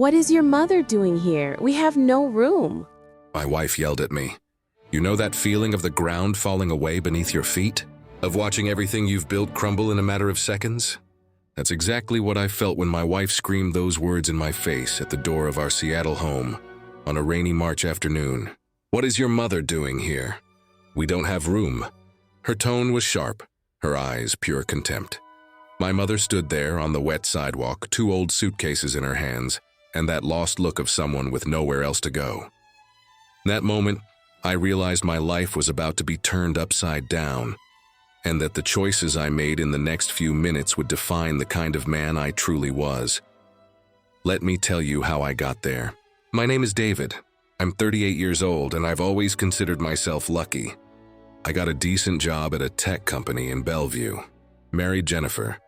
What is your mother doing here? We have no room. My wife yelled at me. You know that feeling of the ground falling away beneath your feet? Of watching everything you've built crumble in a matter of seconds? That's exactly what I felt when my wife screamed those words in my face at the door of our Seattle home on a rainy March afternoon. What is your mother doing here? We don't have room. Her tone was sharp, her eyes pure contempt. My mother stood there on the wet sidewalk, 2 old suitcases in her hands, and that lost look of someone with nowhere else to go. In that moment, I realized my life was about to be turned upside down, and that the choices I made in the next few minutes would define the kind of man I truly was. Let me tell you how I got there. My name is David. I'm 38 years old, and I've always considered myself lucky. I got a decent job at a tech company in Bellevue. Married Jennifer,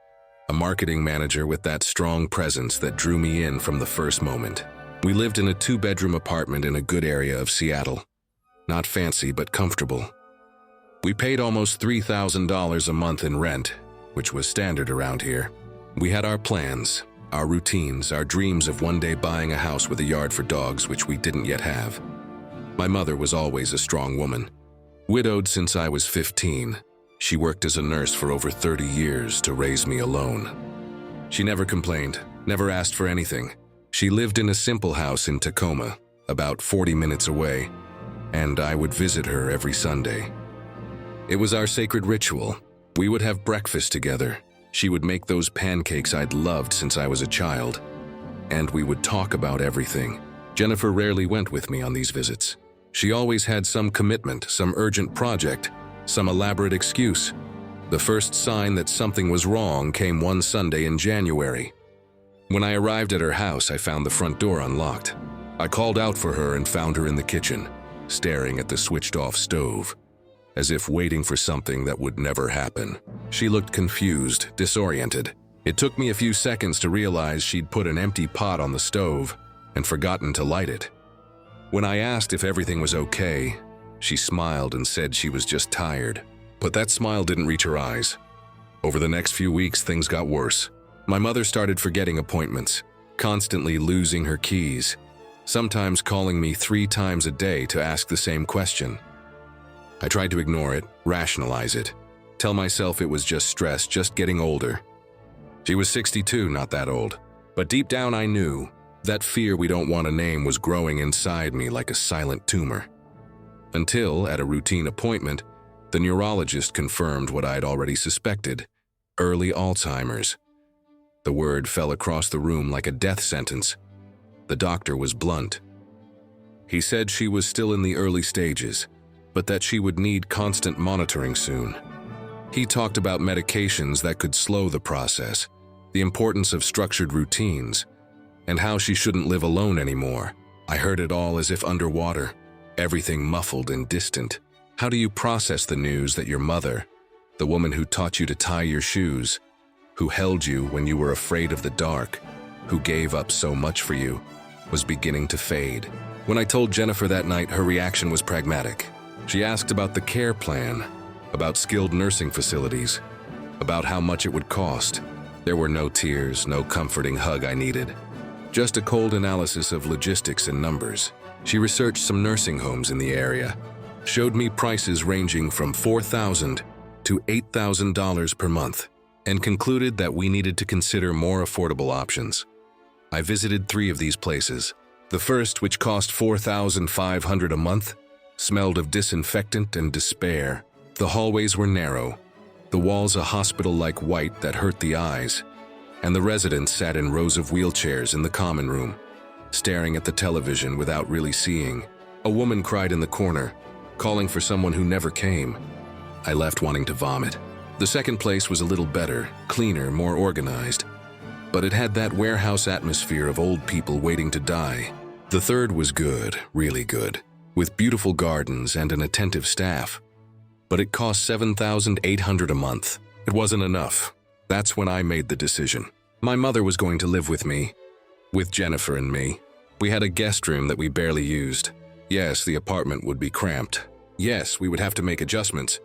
a marketing manager with that strong presence that drew me in from the first moment. We lived in a 2-bedroom apartment in a good area of Seattle. Not fancy, but comfortable. We paid almost $3,000 a month in rent, which was standard around here. We had our plans, our routines, our dreams of one day buying a house with a yard for dogs, which we didn't yet have. My mother was always a strong woman. Widowed since I was 15, she worked as a nurse for over 30 years to raise me alone. She never complained, never asked for anything. She lived in a simple house in Tacoma, about 40 minutes away, and I would visit her every Sunday. It was our sacred ritual. We would have breakfast together. She would make those pancakes I'd loved since I was a child, and we would talk about everything. Jennifer rarely went with me on these visits. She always had some commitment, some urgent project, some elaborate excuse. The first sign that something was wrong came one Sunday in January. When I arrived at her house, I found the front door unlocked. I called out for her and found her in the kitchen, staring at the switched-off stove, as if waiting for something that would never happen. She looked confused, disoriented. It took me a few seconds to realize she'd put an empty pot on the stove and forgotten to light it. When I asked if everything was okay, she smiled and said she was just tired. But that smile didn't reach her eyes. Over the next few weeks, things got worse. My mother started forgetting appointments, constantly losing her keys, sometimes calling me 3 times a day to ask the same question. I tried to ignore it, rationalize it, tell myself it was just stress, just getting older. She was 62, not that old. But deep down I knew that fear we don't want to name was growing inside me like a silent tumor. Until, at a routine appointment, the neurologist confirmed what I'd already suspected: early Alzheimer's. The word fell across the room like a death sentence. The doctor was blunt. He said she was still in the early stages, but that she would need constant monitoring soon. He talked about medications that could slow the process, the importance of structured routines, and how she shouldn't live alone anymore. I heard it all as if underwater, everything muffled and distant. How do you process the news that your mother, the woman who taught you to tie your shoes, who held you when you were afraid of the dark, who gave up so much for you, was beginning to fade? When I told Jennifer that night, her reaction was pragmatic. She asked about the care plan, about skilled nursing facilities, about how much it would cost. There were no tears, no comforting hug I needed. Just a cold analysis of logistics and numbers. She researched some nursing homes in the area, showed me prices ranging from $4,000 to $8,000 per month, and concluded that we needed to consider more affordable options. I visited 3 of these places. The first, which cost $4,500 a month, smelled of disinfectant and despair. The hallways were narrow, the walls a hospital-like white that hurt the eyes, and the residents sat in rows of wheelchairs in the common room, staring at the television without really seeing. A woman cried in the corner, calling for someone who never came. I left wanting to vomit. The second place was a little better, cleaner, more organized, but it had that warehouse atmosphere of old people waiting to die. The third was good, really good, with beautiful gardens and an attentive staff. But it cost $7,800 a month. It wasn't enough. That's when I made the decision. My mother was going to live with me, with Jennifer and me. We had a guest room that we barely used. Yes, the apartment would be cramped. Yes, we would have to make adjustments.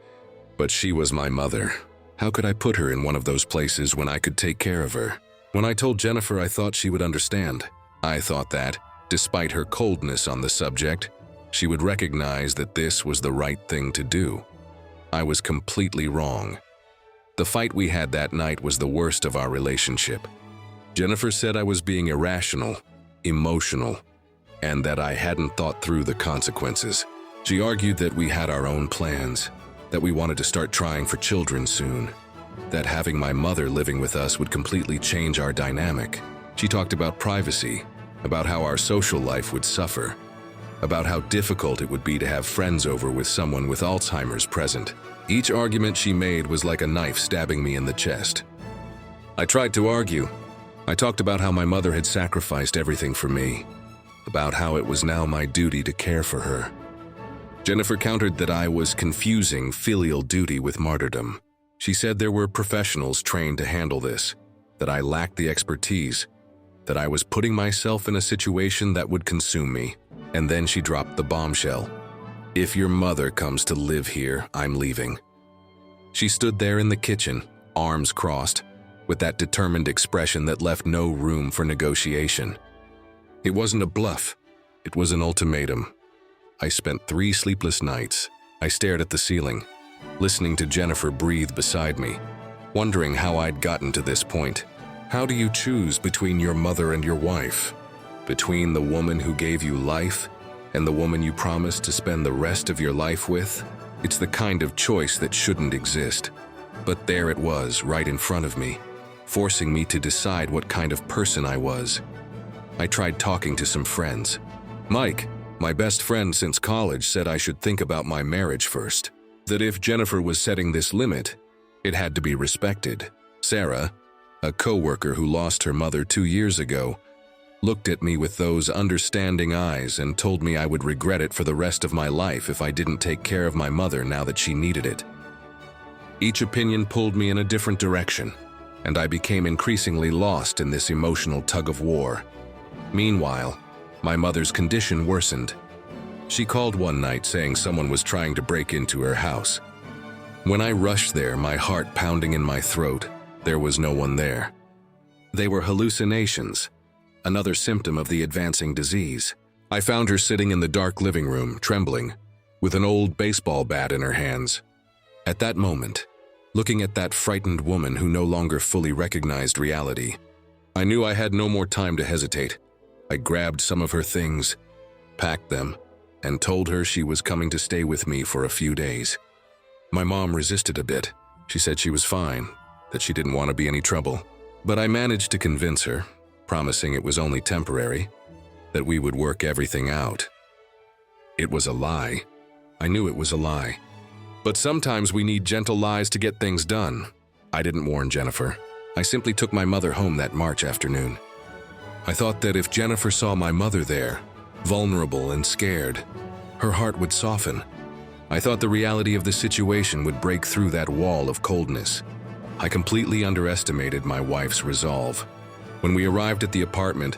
But she was my mother. How could I put her in one of those places when I could take care of her? When I told Jennifer, I thought she would understand. I thought that, despite her coldness on the subject, she would recognize that this was the right thing to do. I was completely wrong. The fight we had that night was the worst of our relationship. Jennifer said I was being irrational, emotional, and that I hadn't thought through the consequences. She argued that we had our own plans, that we wanted to start trying for children soon, that having my mother living with us would completely change our dynamic. She talked about privacy, about how our social life would suffer, about how difficult it would be to have friends over with someone with Alzheimer's present. Each argument she made was like a knife stabbing me in the chest. I tried to argue. I talked about how my mother had sacrificed everything for me, about how it was now my duty to care for her. Jennifer countered that I was confusing filial duty with martyrdom. She said there were professionals trained to handle this, that I lacked the expertise, that I was putting myself in a situation that would consume me. And then she dropped the bombshell. If your mother comes to live here, I'm leaving. She stood there in the kitchen, arms crossed, with that determined expression that left no room for negotiation. It wasn't a bluff, it was an ultimatum. I spent 3 sleepless nights. I stared at the ceiling, listening to Jennifer breathe beside me, wondering how I'd gotten to this point. How do you choose between your mother and your wife? Between the woman who gave you life and the woman you promised to spend the rest of your life with? It's the kind of choice that shouldn't exist. But there it was, right in front of me, forcing me to decide what kind of person I was. I tried talking to some friends. Mike, my best friend since college, said I should think about my marriage first. That if Jennifer was setting this limit, it had to be respected. Sarah, a coworker who lost her mother 2 years ago, looked at me with those understanding eyes and told me I would regret it for the rest of my life if I didn't take care of my mother now that she needed it. Each opinion pulled me in a different direction, and I became increasingly lost in this emotional tug-of-war. Meanwhile, my mother's condition worsened. She called one night saying someone was trying to break into her house. When I rushed there, my heart pounding in my throat, there was no one there. They were hallucinations, another symptom of the advancing disease. I found her sitting in the dark living room, trembling, with an old baseball bat in her hands. At that moment, looking at that frightened woman who no longer fully recognized reality, I knew I had no more time to hesitate. I grabbed some of her things, packed them, and told her she was coming to stay with me for a few days. My mom resisted a bit. She said she was fine, that she didn't want to be any trouble. But I managed to convince her, promising it was only temporary, that we would work everything out. It was a lie. I knew it was a lie. But sometimes we need gentle lies to get things done. I didn't warn Jennifer. I simply took my mother home that March afternoon. I thought that if Jennifer saw my mother there, vulnerable and scared, her heart would soften. I thought the reality of the situation would break through that wall of coldness. I completely underestimated my wife's resolve. When we arrived at the apartment,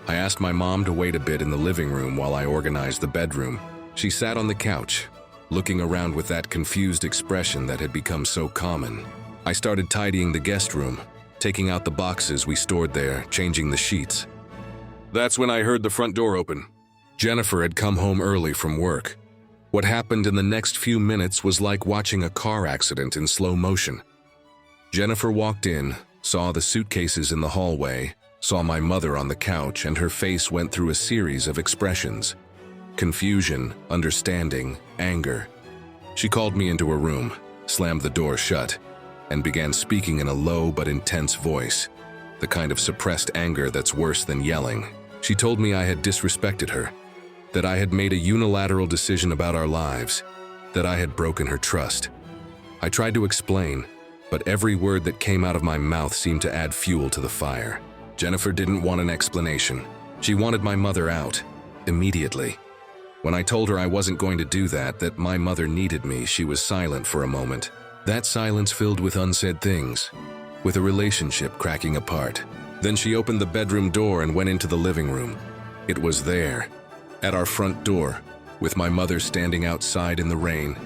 I asked my mom to wait a bit in the living room while I organized the bedroom. She sat on the couch, looking around with that confused expression that had become so common. I started tidying the guest room, taking out the boxes we stored there, changing the sheets. That's when I heard the front door open. Jennifer had come home early from work. What happened in the next few minutes was like watching a car accident in slow motion. Jennifer walked in, saw the suitcases in the hallway, saw my mother on the couch, and her face went through a series of expressions. Confusion, understanding, anger. She called me into her room, slammed the door shut, and began speaking in a low but intense voice, the kind of suppressed anger that's worse than yelling. She told me I had disrespected her, that I had made a unilateral decision about our lives, that I had broken her trust. I tried to explain, but every word that came out of my mouth seemed to add fuel to the fire. Jennifer didn't want an explanation. She wanted my mother out, immediately. When I told her I wasn't going to do that, that my mother needed me, she was silent for a moment. That silence filled with unsaid things, with a relationship cracking apart. Then she opened the bedroom door and went into the living room. It was there, at our front door, with my mother standing outside in the rain.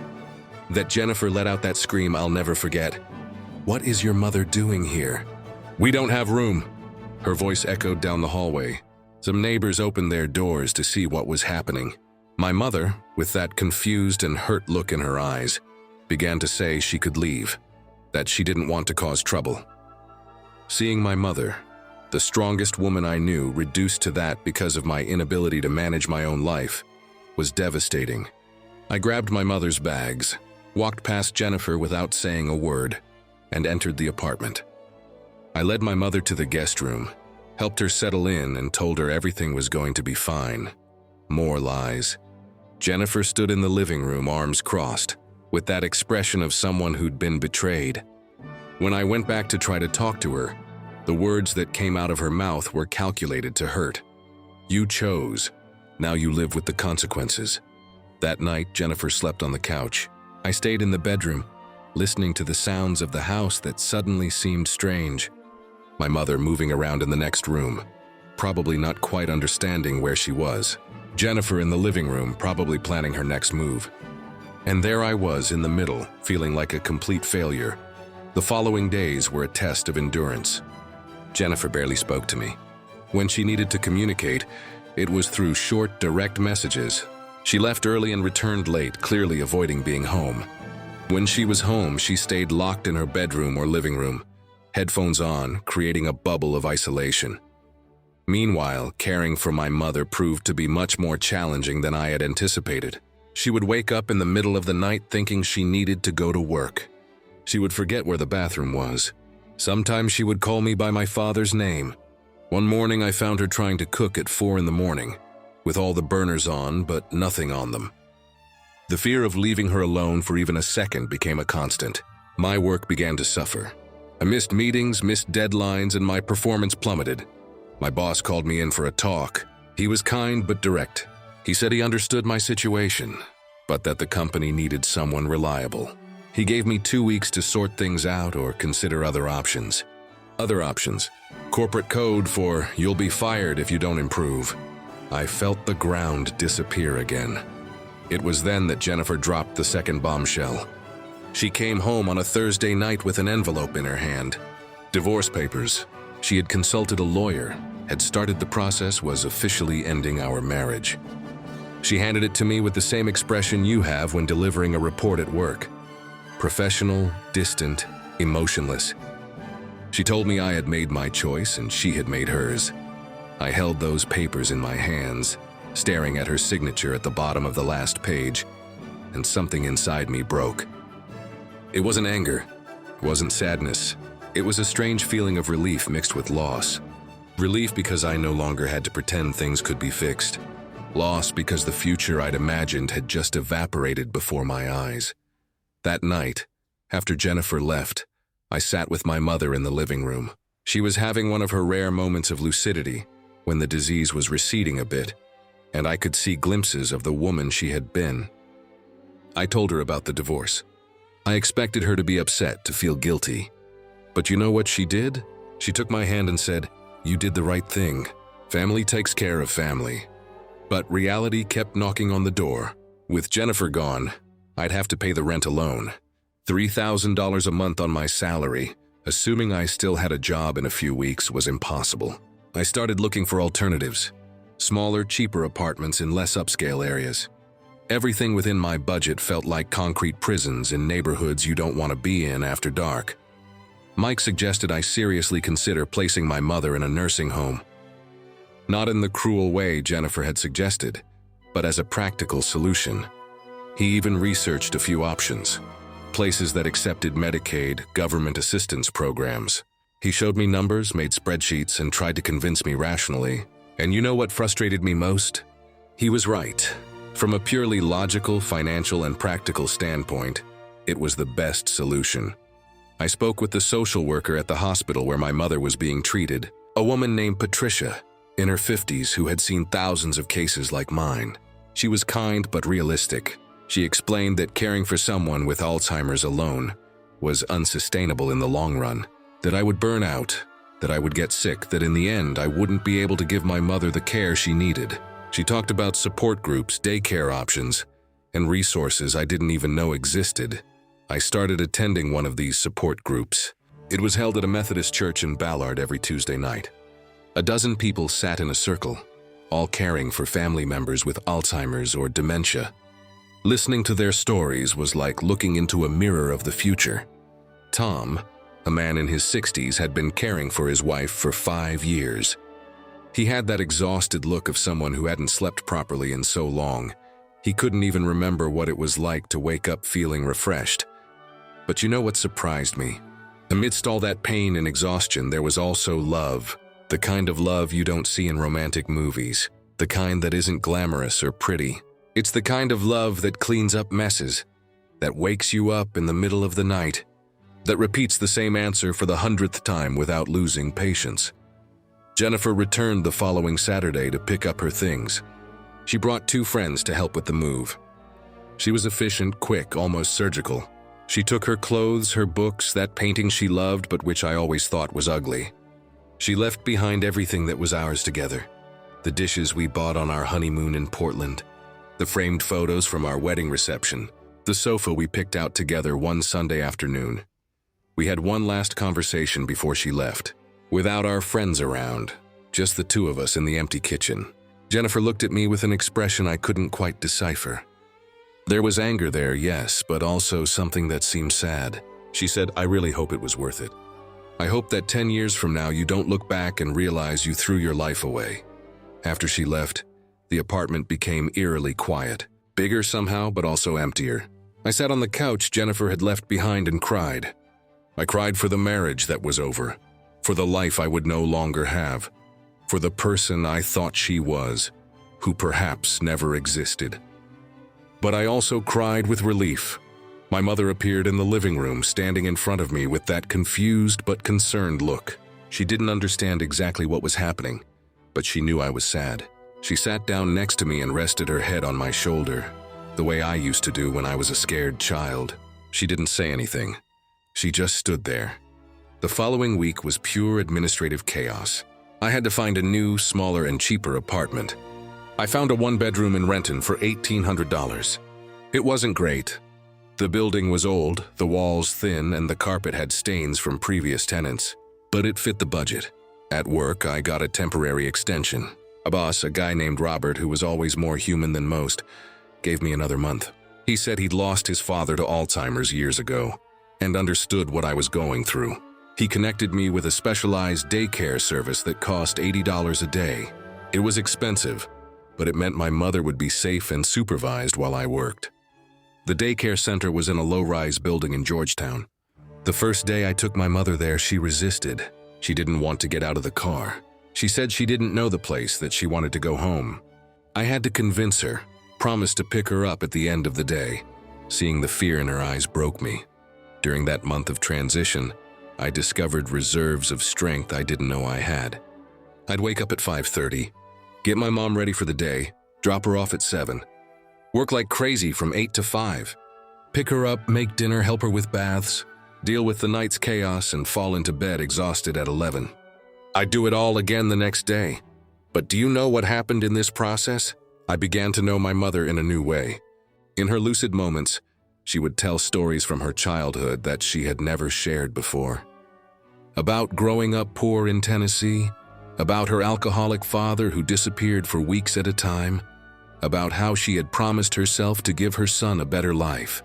That Jennifer let out that scream I'll never forget. "What is your mother doing here?" "We don't have room." Her voice echoed down the hallway. Some neighbors opened their doors to see what was happening. My mother, with that confused and hurt look in her eyes, began to say she could leave, that she didn't want to cause trouble. Seeing my mother, the strongest woman I knew, reduced to that because of my inability to manage my own life, was devastating. I grabbed my mother's bags, walked past Jennifer without saying a word, and entered the apartment. I led my mother to the guest room, helped her settle in, and told her everything was going to be fine. More lies. Jennifer stood in the living room, arms crossed, with that expression of someone who'd been betrayed. When I went back to try to talk to her, the words that came out of her mouth were calculated to hurt. You chose. Now you live with the consequences. That night, Jennifer slept on the couch. I stayed in the bedroom, listening to the sounds of the house that suddenly seemed strange. My mother moving around in the next room, probably not quite understanding where she was. Jennifer in the living room, probably planning her next move. And there I was in the middle, feeling like a complete failure. The following days were a test of endurance. Jennifer barely spoke to me. When she needed to communicate, it was through short, direct messages. She left early and returned late, clearly avoiding being home. When she was home, she stayed locked in her bedroom or living room, headphones on, creating a bubble of isolation. Meanwhile, caring for my mother proved to be much more challenging than I had anticipated. She would wake up in the middle of the night thinking she needed to go to work. She would forget where the bathroom was. Sometimes she would call me by my father's name. One morning I found her trying to cook at 4 a.m, with all the burners on but nothing on them. The fear of leaving her alone for even a second became a constant. My work began to suffer. I missed meetings, missed deadlines, and my performance plummeted. My boss called me in for a talk. He was kind but direct. He said he understood my situation, but that the company needed someone reliable. He gave me 2 weeks to sort things out or consider other options. Other options. Corporate code for "you'll be fired if you don't improve." I felt the ground disappear again. It was then that Jennifer dropped the second bombshell. She came home on a Thursday night with an envelope in her hand. Divorce papers. She had consulted a lawyer, had started the process, was officially ending our marriage. She handed it to me with the same expression you have when delivering a report at work. Professional, distant, emotionless. She told me I had made my choice and she had made hers. I held those papers in my hands, staring at her signature at the bottom of the last page, and something inside me broke. It wasn't anger, it wasn't sadness. It was a strange feeling of relief mixed with loss. Relief because I no longer had to pretend things could be fixed. Loss because the future I'd imagined had just evaporated before my eyes. That night, after Jennifer left, I sat with my mother in the living room. She was having one of her rare moments of lucidity when the disease was receding a bit, and I could see glimpses of the woman she had been. I told her about the divorce. I expected her to be upset, to feel guilty. But you know what she did? She took my hand and said, "You did the right thing. Family takes care of family." But reality kept knocking on the door. With Jennifer gone, I'd have to pay the rent alone. $3,000 a month on my salary, assuming I still had a job in a few weeks, was impossible. I started looking for alternatives. Smaller, cheaper apartments in less upscale areas. Everything within my budget felt like concrete prisons in neighborhoods you don't want to be in after dark. Mike suggested I seriously consider placing my mother in a nursing home. Not in the cruel way Jennifer had suggested, but as a practical solution. He even researched a few options. Places that accepted Medicaid, government assistance programs. He showed me numbers, made spreadsheets, and tried to convince me rationally. And you know what frustrated me most? He was right. From a purely logical, financial, and practical standpoint, it was the best solution. I spoke with the social worker at the hospital where my mother was being treated, a woman named Patricia, in her 50s, who had seen thousands of cases like mine. She was kind but realistic. She explained that caring for someone with Alzheimer's alone was unsustainable in the long run, that I would burn out, that I would get sick, that in the end I wouldn't be able to give my mother the care she needed. She talked about support groups, daycare options, and resources I didn't even know existed. I started attending one of these support groups. It was held at a Methodist church in Ballard every Tuesday night. A dozen people sat in a circle, all caring for family members with Alzheimer's or dementia. Listening to their stories was like looking into a mirror of the future. Tom, a man in his 60s, had been caring for his wife for 5 years. He had that exhausted look of someone who hadn't slept properly in so long. He couldn't even remember what it was like to wake up feeling refreshed. But you know what surprised me? Amidst all that pain and exhaustion, there was also love. The kind of love you don't see in romantic movies. The kind that isn't glamorous or pretty. It's the kind of love that cleans up messes, that wakes you up in the middle of the night, that repeats the same answer for the 100th time without losing patience. Jennifer returned the following Saturday to pick up her things. She brought 2 friends to help with the move. She was efficient, quick, almost surgical. She took her clothes, her books, that painting she loved but which I always thought was ugly. She left behind everything that was ours together. The dishes we bought on our honeymoon in Portland, the framed photos from our wedding reception, the sofa we picked out together one Sunday afternoon. We had one last conversation before she left. Without our friends around, just the 2 of us in the empty kitchen. Jennifer looked at me with an expression I couldn't quite decipher. There was anger there, yes, but also something that seemed sad. She said, "I really hope it was worth it. I hope that 10 years from now you don't look back and realize you threw your life away." After she left, the apartment became eerily quiet. Bigger somehow, but also emptier. I sat on the couch Jennifer had left behind and cried. I cried for the marriage that was over, for the life I would no longer have, for the person I thought she was, who perhaps never existed. But I also cried with relief. My mother appeared in the living room, standing in front of me with that confused but concerned look. She didn't understand exactly what was happening, but she knew I was sad. She sat down next to me and rested her head on my shoulder, the way I used to do when I was a scared child. She didn't say anything. She just stood there. The following week was pure administrative chaos. I had to find a new, smaller, and cheaper apartment. I found a 1-bedroom in Renton for $1,800. It wasn't great. The building was old, the walls thin, and the carpet had stains from previous tenants. But it fit the budget. At work, I got a temporary extension. A boss, a guy named Robert, who was always more human than most, gave me another month. He said he'd lost his father to Alzheimer's years ago and understood what I was going through. He connected me with a specialized daycare service that cost $80 a day. It was expensive, but it meant my mother would be safe and supervised while I worked. The daycare center was in a low-rise building in Georgetown. The first day I took my mother there, she resisted. She didn't want to get out of the car. She said she didn't know the place, that she wanted to go home. I had to convince her, promised to pick her up at the end of the day. Seeing the fear in her eyes broke me. During that month of transition, I discovered reserves of strength I didn't know I had. I'd wake up at 5:30, get my mom ready for the day, drop her off at 7, work like crazy from 8 to 5, pick her up, make dinner, help her with baths, deal with the night's chaos, and fall into bed exhausted at 11. I'd do it all again the next day. But do you know what happened in this process? I began to know my mother in a new way. In her lucid moments, she would tell stories from her childhood that she had never shared before. About growing up poor in Tennessee, about her alcoholic father who disappeared for weeks at a time, about how she had promised herself to give her son a better life,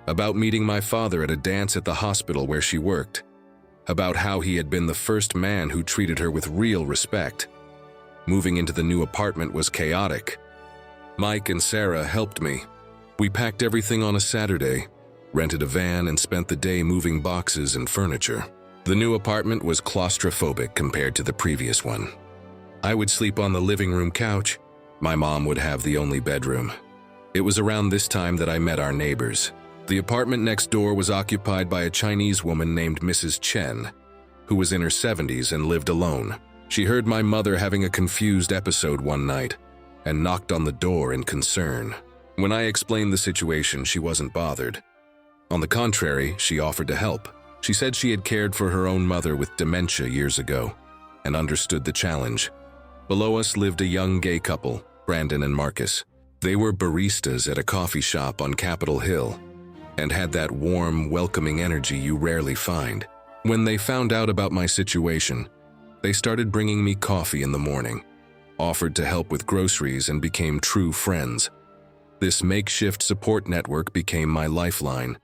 about meeting my father at a dance at the hospital where she worked, about how he had been the first man who treated her with real respect. Moving into the new apartment was chaotic. Mike and Sarah helped me. We packed everything on a Saturday, rented a van, and spent the day moving boxes and furniture. The new apartment was claustrophobic compared to the previous one. I would sleep on the living room couch. My mom would have the only bedroom. It was around this time that I met our neighbors. The apartment next door was occupied by a Chinese woman named Mrs. Chen, who was in her 70s and lived alone. She heard my mother having a confused episode one night and knocked on the door in concern. When I explained the situation, she wasn't bothered. On the contrary, she offered to help. She said she had cared for her own mother with dementia years ago and understood the challenge. Below us lived a young gay couple, Brandon and Marcus. They were baristas at a coffee shop on Capitol Hill and had that warm, welcoming energy you rarely find. When they found out about my situation, they started bringing me coffee in the morning. offered to help with groceries, and became true friends. This makeshift support network became my lifeline.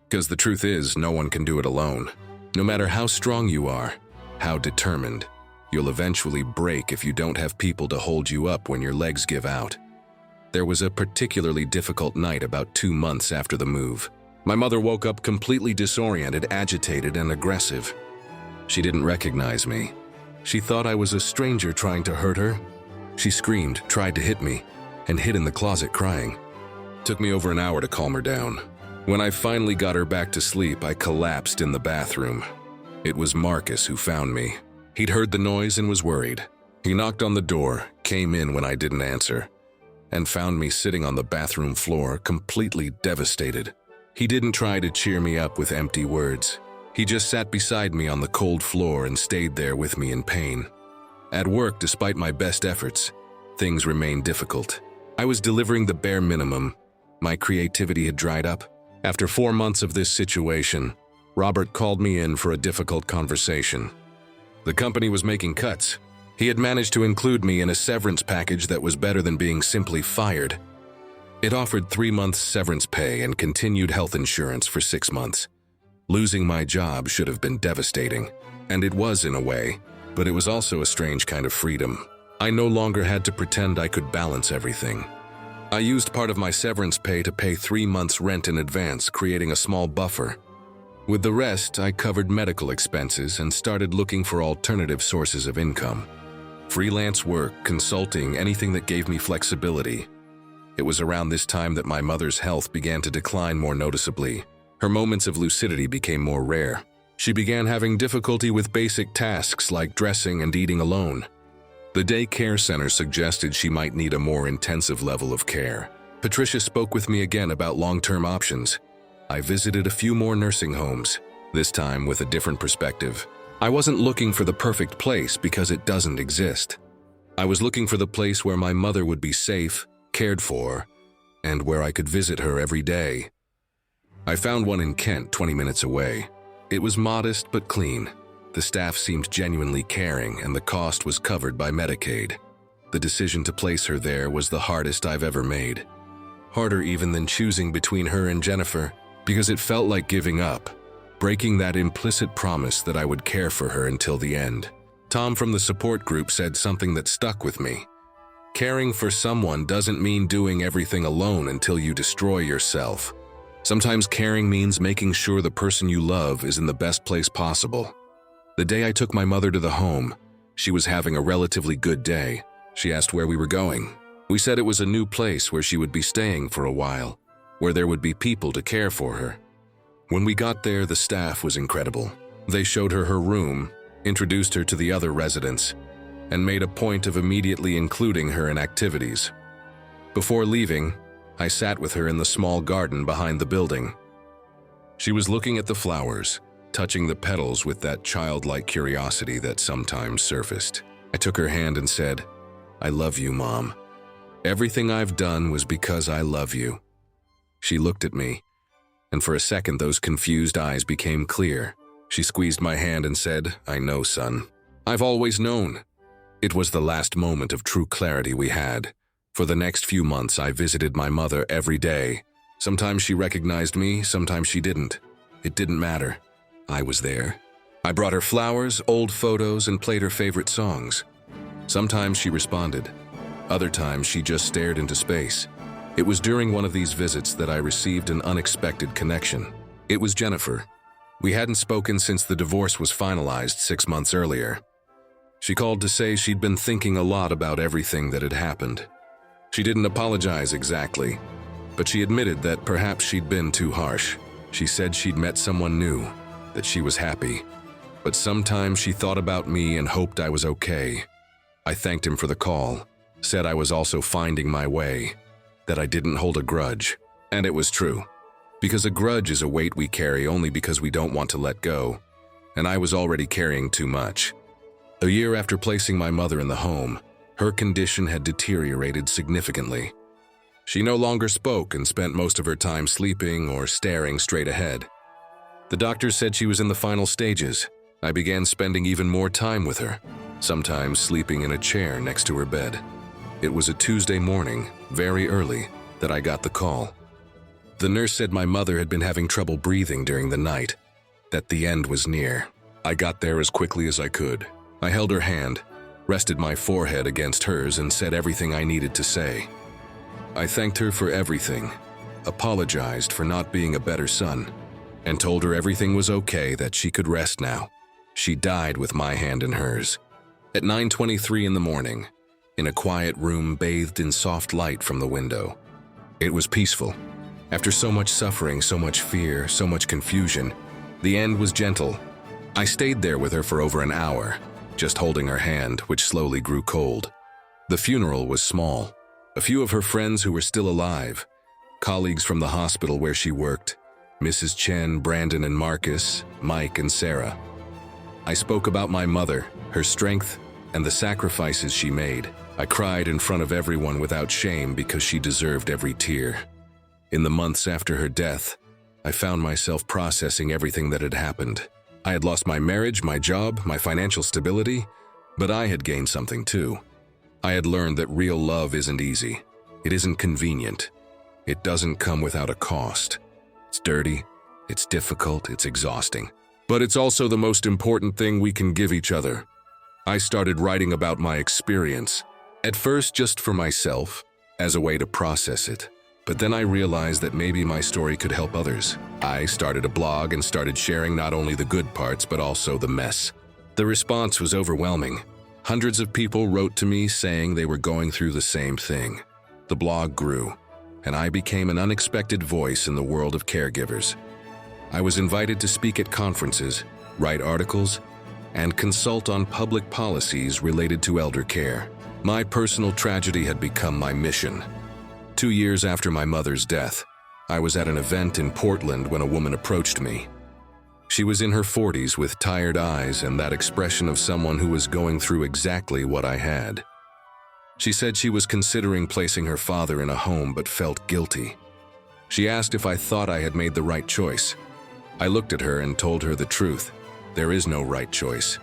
Because the truth is, no one can do it alone. No matter how strong you are, how determined, you'll eventually break if you don't have people to hold you up when your legs give out. There was a particularly difficult night about 2 months after the move. My mother woke up completely disoriented, agitated, and aggressive. She didn't recognize me. She thought I was a stranger trying to hurt her. She screamed, tried to hit me, and hid in the closet crying. Took me over an hour to calm her down. When I finally got her back to sleep, I collapsed in the bathroom. It was Marcus who found me. He'd heard the noise and was worried. He knocked on the door, came in when I didn't answer, and found me sitting on the bathroom floor, completely devastated. He didn't try to cheer me up with empty words. He just sat beside me on the cold floor and stayed there with me in pain. At work, despite my best efforts, things remained difficult. I was delivering the bare minimum. My creativity had dried up. After 4 months of this situation, Robert called me in for a difficult conversation. The company was making cuts. He had managed to include me in a severance package that was better than being simply fired. It offered 3 months severance pay and continued health insurance for 6 months. Losing my job should have been devastating, and it was in a way, but it was also a strange kind of freedom. I no longer had to pretend I could balance everything. I used part of my severance pay to pay 3 months' rent in advance, creating a small buffer. With the rest, I covered medical expenses and started looking for alternative sources of income. Freelance work, consulting, anything that gave me flexibility. It was around this time that my mother's health began to decline more noticeably. Her moments of lucidity became more rare. She began having difficulty with basic tasks like dressing and eating alone. The day care center suggested she might need a more intensive level of care. Patricia spoke with me again about long-term options. I visited a few more nursing homes, this time with a different perspective. I wasn't looking for the perfect place because it doesn't exist. I was looking for the place where my mother would be safe, cared for, and where I could visit her every day. I found one in Kent, 20 minutes away. It was modest but clean. The staff seemed genuinely caring, and the cost was covered by Medicaid. The decision to place her there was the hardest I've ever made. Harder even than choosing between her and Jennifer, because it felt like giving up, breaking that implicit promise that I would care for her until the end. Tom from the support group said something that stuck with me. Caring for someone doesn't mean doing everything alone until you destroy yourself. Sometimes caring means making sure the person you love is in the best place possible. The day I took my mother to the home, she was having a relatively good day. She asked where we were going. We said it was a new place where she would be staying for a while, where there would be people to care for her. When we got there, the staff was incredible. They showed her her room, introduced her to the other residents, and made a point of immediately including her in activities. Before leaving, I sat with her in the small garden behind the building. She was looking at the flowers, touching the petals with that childlike curiosity that sometimes surfaced. I took her hand and said, "I love you, Mom. Everything I've done was because I love you." She looked at me, and for a second those confused eyes became clear. She squeezed my hand and said, "I know, son. I've always known." It was the last moment of true clarity we had. For the next few months, I visited my mother every day. Sometimes she recognized me, sometimes she didn't. It didn't matter. I was there. I brought her flowers, old photos, and played her favorite songs. Sometimes she responded. Other times she just stared into space. It was during one of these visits that I received an unexpected connection. It was Jennifer. We hadn't spoken since the divorce was finalized 6 months earlier. She called to say she'd been thinking a lot about everything that had happened. She didn't apologize exactly, but she admitted that perhaps she'd been too harsh. She said she'd met someone new, that she was happy, but sometimes she thought about me and hoped I was okay. I thanked him for the call, said I was also finding my way, that I didn't hold a grudge, and it was true. Because a grudge is a weight we carry only because we don't want to let go, and I was already carrying too much. A year after placing my mother in the home, her condition had deteriorated significantly. She no longer spoke and spent most of her time sleeping or staring straight ahead. The doctor said she was in the final stages. I began spending even more time with her. sometimes sleeping in a chair next to her bed. It was a Tuesday morning, very early, that I got the call. The nurse said my mother had been having trouble breathing during the night, that the end was near. I got there as quickly as I could. I held her hand, rested my forehead against hers, and said everything I needed to say. I thanked her for everything, apologized for not being a better son, and told her everything was okay, that she could rest now. She died with my hand in hers. At 9:23 in the morning, in a quiet room bathed in soft light from the window. It was peaceful. After so much suffering, so much fear, so much confusion, the end was gentle. I stayed there with her for over an hour, just holding her hand, which slowly grew cold. The funeral was small. A few of her friends who were still alive, colleagues from the hospital where she worked, Mrs. Chen, Brandon and Marcus, Mike and Sarah. I spoke about my mother, her strength, and the sacrifices she made. I cried in front of everyone without shame because she deserved every tear. In the months after her death, I found myself processing everything that had happened. I had lost my marriage, my job, my financial stability, but I had gained something too. I had learned that real love isn't easy. It isn't convenient. It doesn't come without a cost. It's dirty, it's difficult, it's exhausting. But it's also the most important thing we can give each other. I started writing about my experience, at first just for myself, as a way to process it. But then I realized that maybe my story could help others. I started a blog and started sharing not only the good parts, but also the mess. The response was overwhelming. Hundreds of people wrote to me saying they were going through the same thing. The blog grew, and I became an unexpected voice in the world of caregivers. I was invited to speak at conferences, write articles, and consult on public policies related to elder care. My personal tragedy had become my mission. 2 years after my mother's death, I was at an event in Portland when a woman approached me. She was in her 40s with tired eyes and that expression of someone who was going through exactly what I had. She said she was considering placing her father in a home but felt guilty. She asked if I thought I had made the right choice. I looked at her and told her the truth. There is no right choice.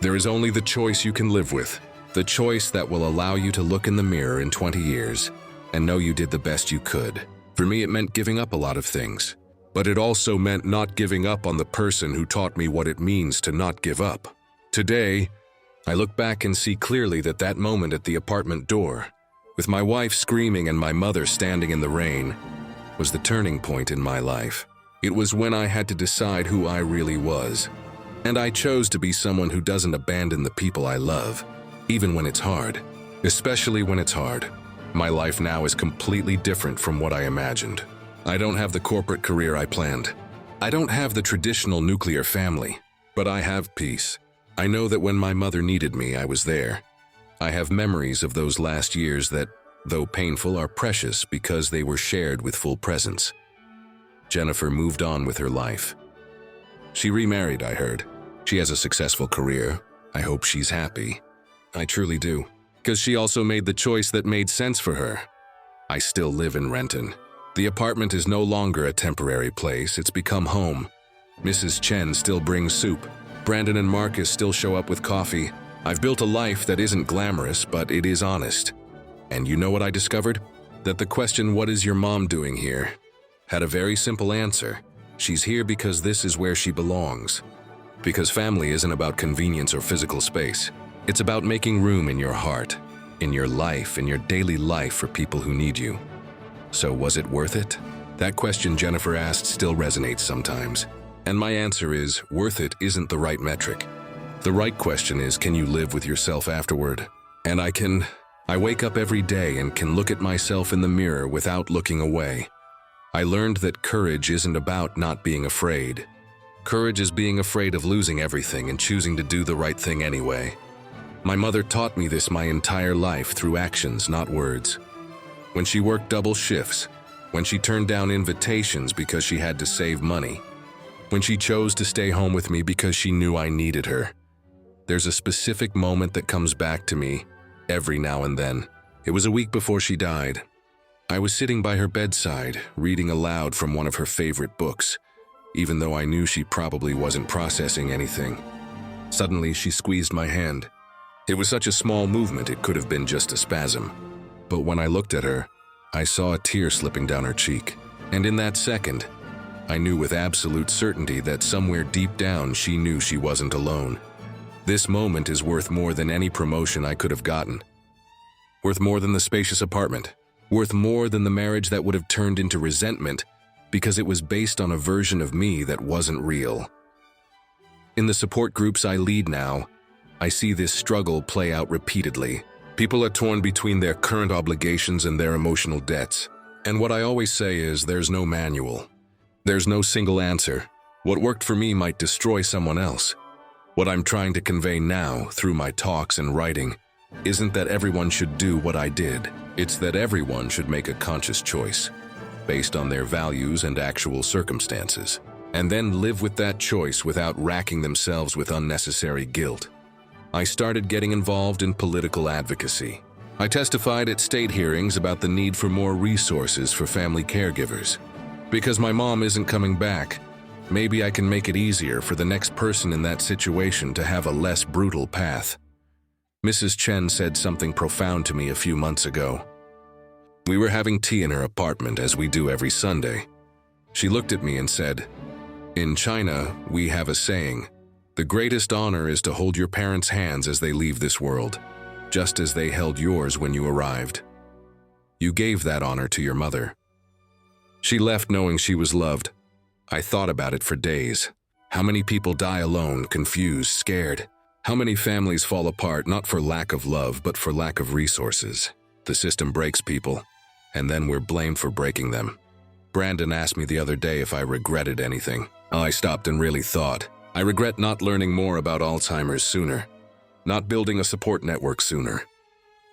There is only the choice you can live with, the choice that will allow you to look in the mirror in 20 years and know you did the best you could. For me, it meant giving up a lot of things. But it also meant not giving up on the person who taught me what it means to not give up. Today, I look back and see clearly that that moment at the apartment door, with my wife screaming and my mother standing in the rain, was the turning point in my life. It was when I had to decide who I really was. And I chose to be someone who doesn't abandon the people I love, even when it's hard. Especially when it's hard. My life now is completely different from what I imagined. I don't have the corporate career I planned. I don't have the traditional nuclear family, but I have peace. I know that when my mother needed me, I was there. I have memories of those last years that, though painful, are precious because they were shared with full presence. Jennifer moved on with her life. She remarried, I heard. She has a successful career. I hope she's happy. I truly do. Because she also made the choice that made sense for her. I still live in Renton. The apartment is no longer a temporary place, it's become home. Mrs. Chen still brings soup. Brandon and Marcus still show up with coffee. I've built a life that isn't glamorous, but it is honest. And you know what I discovered? That the question, "What is your mom doing here?" had a very simple answer. She's here because this is where she belongs. Because family isn't about convenience or physical space. It's about making room in your heart, in your life, in your daily life for people who need you. So was it worth it? That question Jennifer asked still resonates sometimes. And my answer is, worth it isn't the right metric. The right question is, can you live with yourself afterward? And I wake up every day and can look at myself in the mirror without looking away. I learned that courage isn't about not being afraid. Courage is being afraid of losing everything and choosing to do the right thing anyway. My mother taught me this my entire life through actions, not words. When she worked double shifts, when she turned down invitations because she had to save money, when she chose to stay home with me because she knew I needed her. There's a specific moment that comes back to me every now and then. It was a week before she died. I was sitting by her bedside, reading aloud from one of her favorite books, even though I knew she probably wasn't processing anything. Suddenly, she squeezed my hand. It was such a small movement it could have been just a spasm. But when I looked at her, I saw a tear slipping down her cheek. And in that second, I knew with absolute certainty that somewhere deep down she knew she wasn't alone. This moment is worth more than any promotion I could have gotten. Worth more than the spacious apartment. Worth more than the marriage that would have turned into resentment because it was based on a version of me that wasn't real. In the support groups I lead now, I see this struggle play out repeatedly. People are torn between their current obligations and their emotional debts. And what I always say is there's no manual. There's no single answer. What worked for me might destroy someone else. What I'm trying to convey now, through my talks and writing, isn't that everyone should do what I did. It's that everyone should make a conscious choice, based on their values and actual circumstances, and then live with that choice without racking themselves with unnecessary guilt. I started getting involved in political advocacy. I testified at state hearings about the need for more resources for family caregivers. Because my mom isn't coming back, maybe I can make it easier for the next person in that situation to have a less brutal path. Mrs. Chen said something profound to me a few months ago. We were having tea in her apartment as we do every Sunday. She looked at me and said, "In China, we have a saying, the greatest honor is to hold your parents' hands as they leave this world, just as they held yours when you arrived. You gave that honor to your mother." She left knowing she was loved. I thought about it for days. How many people die alone, confused, scared? How many families fall apart not for lack of love, but for lack of resources? The system breaks people, and then we're blamed for breaking them. Brandon asked me the other day if I regretted anything. I stopped and really thought. I regret not learning more about Alzheimer's sooner, not building a support network sooner,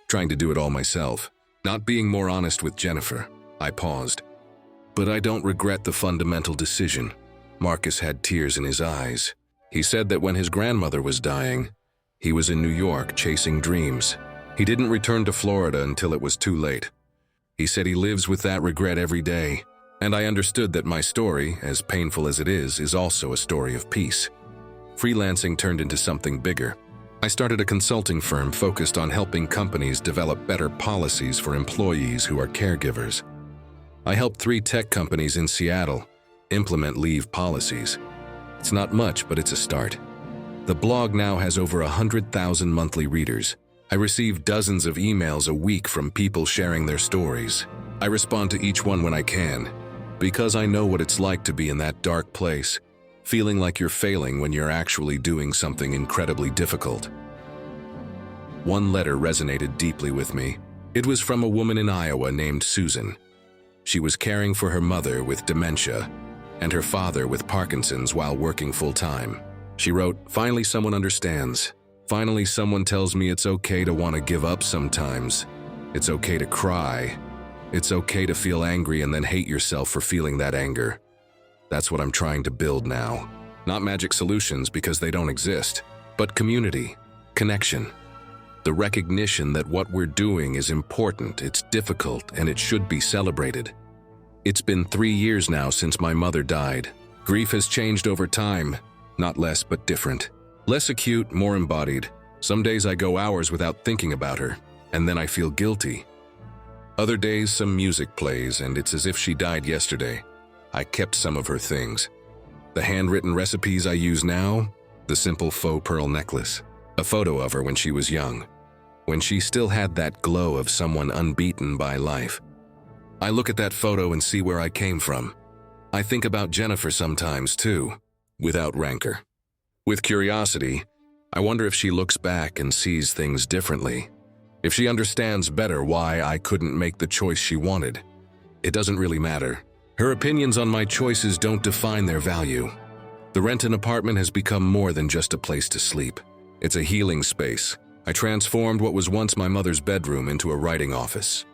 trying to do it all myself, not being more honest with Jennifer. I paused. But I don't regret the fundamental decision. Marcus had tears in his eyes. He said that when his grandmother was dying, he was in New York chasing dreams. He didn't return to Florida until it was too late. He said he lives with that regret every day. And I understood that my story, as painful as it is also a story of peace. Freelancing turned into something bigger. I started a consulting firm focused on helping companies develop better policies for employees who are caregivers. I helped 3 tech companies in Seattle implement leave policies. It's not much, but it's a start. The blog now has over 100,000 monthly readers. I receive dozens of emails a week from people sharing their stories. I respond to each one when I can, because I know what it's like to be in that dark place, feeling like you're failing when you're actually doing something incredibly difficult. One letter resonated deeply with me. It was from a woman in Iowa named Susan. She was caring for her mother with dementia and her father with Parkinson's while working full-time. She wrote, "Finally someone understands. Finally someone tells me it's okay to want to give up sometimes. It's okay to cry. It's okay to feel angry and then hate yourself for feeling that anger. That's what I'm trying to build now. Not magic solutions because they don't exist, but community, connection. The recognition that what we're doing is important, it's difficult, and it should be celebrated. It's been 3 years now since my mother died. Grief has changed over time, not less but different. Less acute, more embodied. Some days I go hours without thinking about her, and then I feel guilty. Other days some music plays, and it's as if she died yesterday. I kept some of her things. The handwritten recipes I use now, the simple faux pearl necklace, a photo of her when she was young, when she still had that glow of someone unbeaten by life. I look at that photo and see where I came from. I think about Jennifer sometimes too, without rancor. With curiosity, I wonder if she looks back and sees things differently. If she understands better why I couldn't make the choice she wanted. It doesn't really matter. Her opinions on my choices don't define their value. The Renton apartment has become more than just a place to sleep. It's a healing space. I transformed what was once my mother's bedroom into a writing office,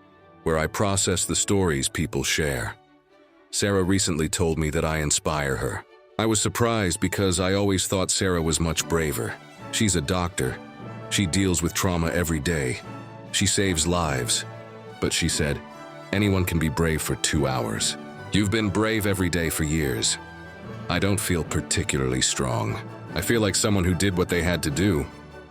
where I process the stories people share. Sarah recently told me that I inspire her. I was surprised because I always thought Sarah was much braver. She's a doctor. She deals with trauma every day. She saves lives. But she said, anyone can be brave for 2 hours. You've been brave every day for years. I don't feel particularly strong. I feel like someone who did what they had to do.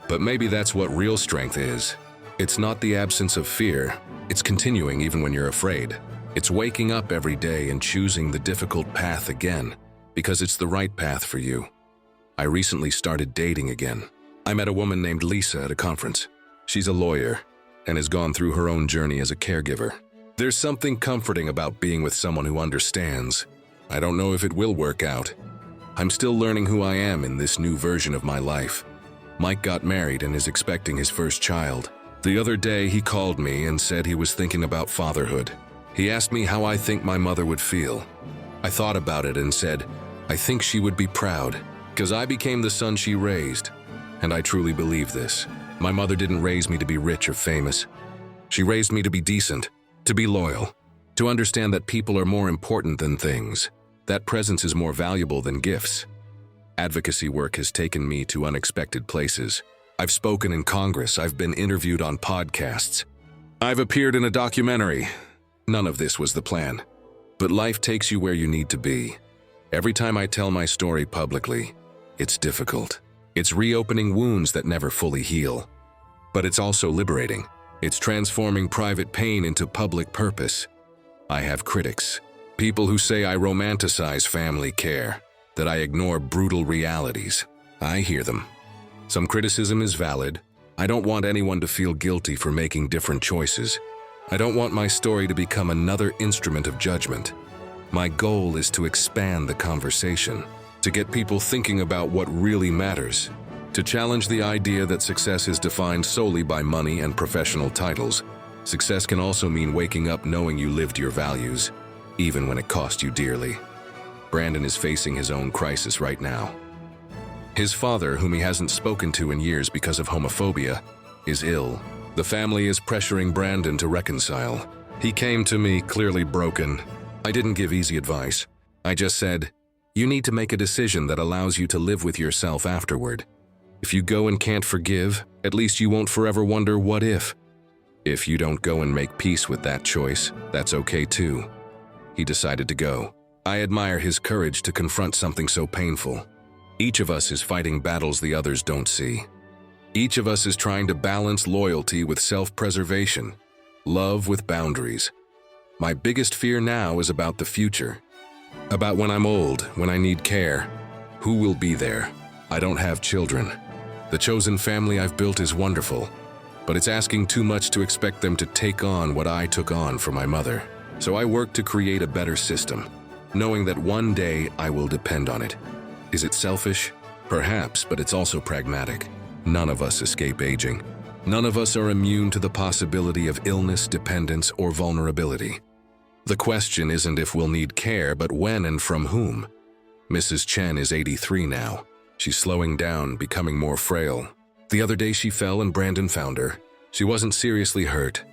But maybe that's what real strength is. It's not the absence of fear. It's continuing even when you're afraid. It's waking up every day and choosing the difficult path again, because it's the right path for you. I recently started dating again. I met a woman named Lisa at a conference. She's a lawyer and has gone through her own journey as a caregiver. There's something comforting about being with someone who understands. I don't know if it will work out. I'm still learning who I am in this new version of my life. Mike got married and is expecting his first child. The other day he called me and said he was thinking about fatherhood. He asked me how I think my mother would feel. I thought about it and said, I think she would be proud, because I became the son she raised. And I truly believe this. My mother didn't raise me to be rich or famous. She raised me to be decent, to be loyal, to understand that people are more important than things, that presence is more valuable than gifts. Advocacy work has taken me to unexpected places. I've spoken in Congress, I've been interviewed on podcasts. I've appeared in a documentary. None of this was the plan. But life takes you where you need to be. Every time I tell my story publicly, it's difficult. It's reopening wounds that never fully heal. But it's also liberating. It's transforming private pain into public purpose. I have critics, people who say I romanticize family care, that I ignore brutal realities. I hear them. Some criticism is valid. I don't want anyone to feel guilty for making different choices. I don't want my story to become another instrument of judgment. My goal is to expand the conversation, to get people thinking about what really matters, to challenge the idea that success is defined solely by money and professional titles. Success can also mean waking up knowing you lived your values, even when it cost you dearly. Brandon is facing his own crisis right now. His father, whom he hasn't spoken to in years because of homophobia, is ill. The family is pressuring Brandon to reconcile. He came to me clearly broken. I didn't give easy advice. I just said, you need to make a decision that allows you to live with yourself afterward. If you go and can't forgive, at least you won't forever wonder what if. If you don't go and make peace with that choice, that's okay too. He decided to go. I admire his courage to confront something so painful. Each of us is fighting battles the others don't see. Each of us is trying to balance loyalty with self-preservation, love with boundaries. My biggest fear now is about the future. About when I'm old, when I need care. Who will be there? I don't have children. The chosen family I've built is wonderful, but it's asking too much to expect them to take on what I took on for my mother. So I work to create a better system, knowing that one day I will depend on it. Is it selfish? Perhaps, but it's also pragmatic. None of us escape aging. None of us are immune to the possibility of illness, dependence, or vulnerability. The question isn't if we'll need care, but when and from whom. Mrs. Chen is 83 now. She's slowing down, becoming more frail. The other day she fell and Brandon found her. She wasn't seriously hurt,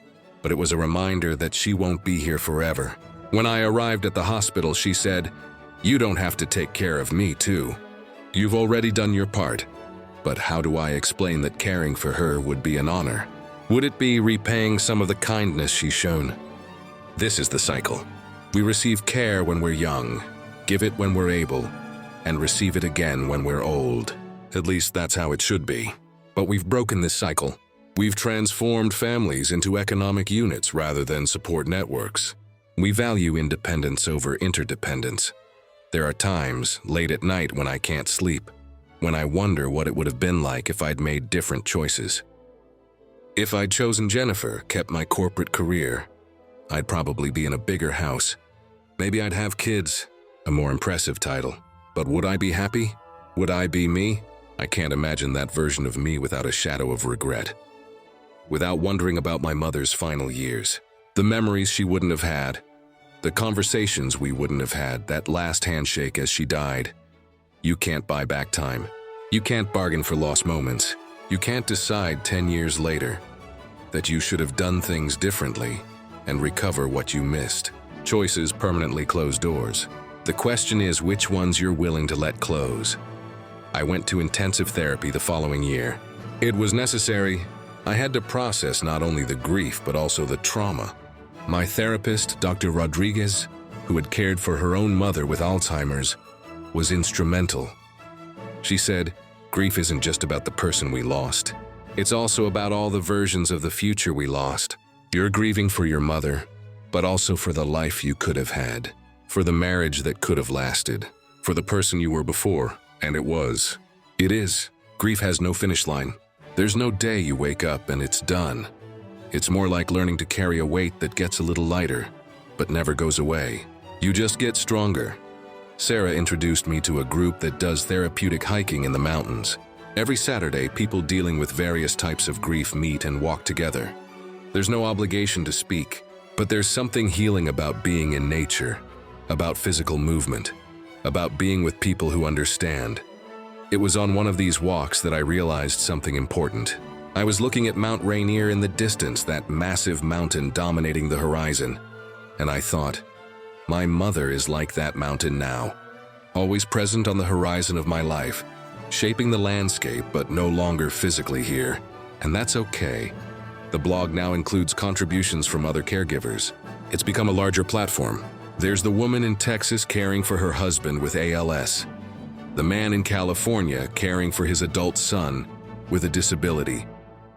but it was a reminder that she won't be here forever. When I arrived at the hospital, she said, "You don't have to take care of me too. You've already done your part." But how do I explain that caring for her would be an honor? Would it be repaying some of the kindness she's shown? This is the cycle. We receive care when we're young, give it when we're able, and receive it again when we're old. At least that's how it should be. But we've broken this cycle. We've transformed families into economic units rather than support networks. We value independence over interdependence. There are times, late at night, when I can't sleep, when I wonder what it would have been like if I'd made different choices. If I'd chosen Jennifer, kept my corporate career, I'd probably be in a bigger house. Maybe I'd have kids, a more impressive title. But would I be happy? Would I be me? I can't imagine that version of me without a shadow of regret. Without wondering about my mother's final years, the memories she wouldn't have had, the conversations we wouldn't have had, that last handshake as she died. You can't buy back time. You can't bargain for lost moments. You can't decide 10 years later that you should have done things differently and recover what you missed. Choices permanently close doors. The question is which ones you're willing to let close. I went to intensive therapy the following year. It was necessary. I had to process not only the grief but also the trauma. My therapist, Dr. Rodriguez, who had cared for her own mother with Alzheimer's, was instrumental. She said, "Grief isn't just about the person we lost. It's also about all the versions of the future we lost. You're grieving for your mother, but also for the life you could have had, for the marriage that could have lasted, for the person you were before, and it was. It is. Grief has no finish line. There's no day you wake up and it's done. It's more like learning to carry a weight that gets a little lighter, but never goes away. You just get stronger. Sarah introduced me to a group that does therapeutic hiking in the mountains. Every Saturday, people dealing with various types of grief meet and walk together. There's no obligation to speak, but there's something healing about being in nature, about physical movement, about being with people who understand. It was on one of these walks that I realized something important. I was looking at Mount Rainier in the distance, that massive mountain dominating the horizon, and I thought, my mother is like that mountain now, always present on the horizon of my life, shaping the landscape but no longer physically here, and that's okay. The blog now includes contributions from other caregivers. It's become a larger platform. There's the woman in Texas caring for her husband with ALS, the man in California caring for his adult son with a disability,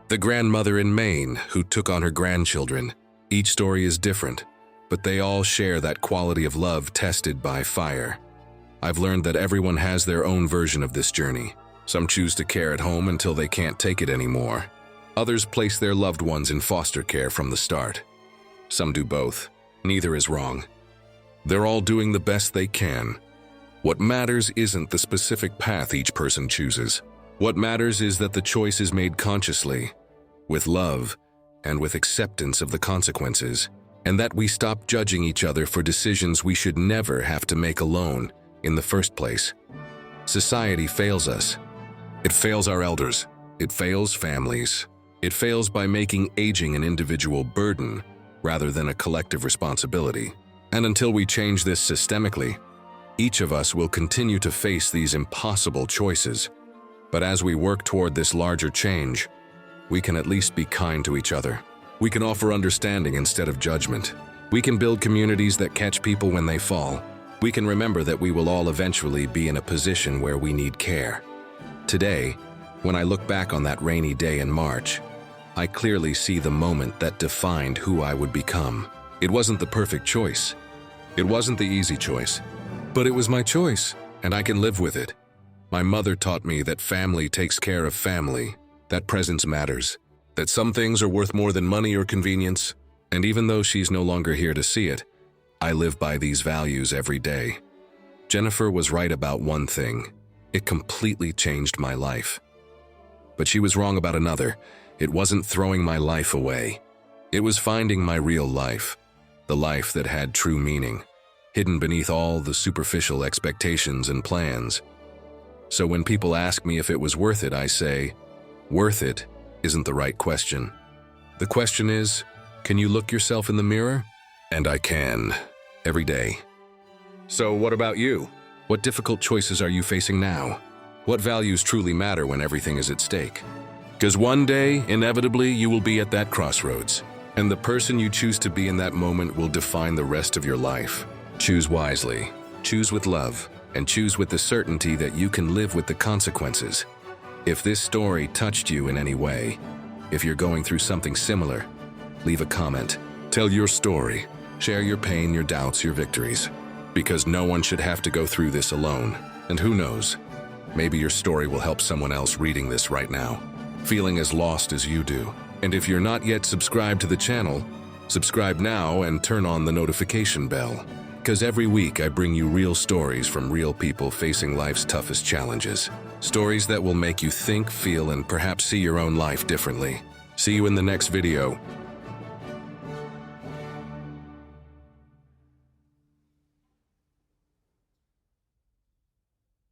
the grandmother in Maine who took on her grandchildren. Each story is different, but they all share that quality of love tested by fire. I've learned that everyone has their own version of this journey. Some choose to care at home until they can't take it anymore. Others place their loved ones in foster care from the start. Some do both. Neither is wrong. They're all doing the best they can. What matters isn't the specific path each person chooses. What matters is that the choice is made consciously, with love, and with acceptance of the consequences, and that we stop judging each other for decisions we should never have to make alone in the first place. Society fails us. It fails our elders. It fails families. It fails by making aging an individual burden rather than a collective responsibility. And until we change this systemically, each of us will continue to face these impossible choices. But as we work toward this larger change, we can at least be kind to each other. We can offer understanding instead of judgment. We can build communities that catch people when they fall. We can remember that we will all eventually be in a position where we need care. Today, when I look back on that rainy day in March, I clearly see the moment that defined who I would become. It wasn't the perfect choice. It wasn't the easy choice. But it was my choice, and I can live with it. My mother taught me that family takes care of family, that presence matters, that some things are worth more than money or convenience, and even though she's no longer here to see it, I live by these values every day. Jennifer was right about one thing. It completely changed my life. But she was wrong about another. It wasn't throwing my life away. It was finding my real life, the life that had true meaning, hidden beneath all the superficial expectations and plans. So when people ask me if it was worth it, I say, worth it isn't the right question. The question is, can you look yourself in the mirror? And I can, every day. So what about you? What difficult choices are you facing now? What values truly matter when everything is at stake? Because one day, inevitably, you will be at that crossroads, and the person you choose to be in that moment will define the rest of your life. Choose wisely, choose with love, and choose with the certainty that you can live with the consequences. If this story touched you in any way, if you're going through something similar, leave a comment. Tell your story. Share your pain, your doubts, your victories. Because no one should have to go through this alone. And who knows, maybe your story will help someone else reading this right now, feeling as lost as you do. And if you're not yet subscribed to the channel, subscribe now and turn on the notification bell. Because every week I bring you real stories from real people facing life's toughest challenges. Stories that will make you think, feel, and perhaps see your own life differently. See you in the next video.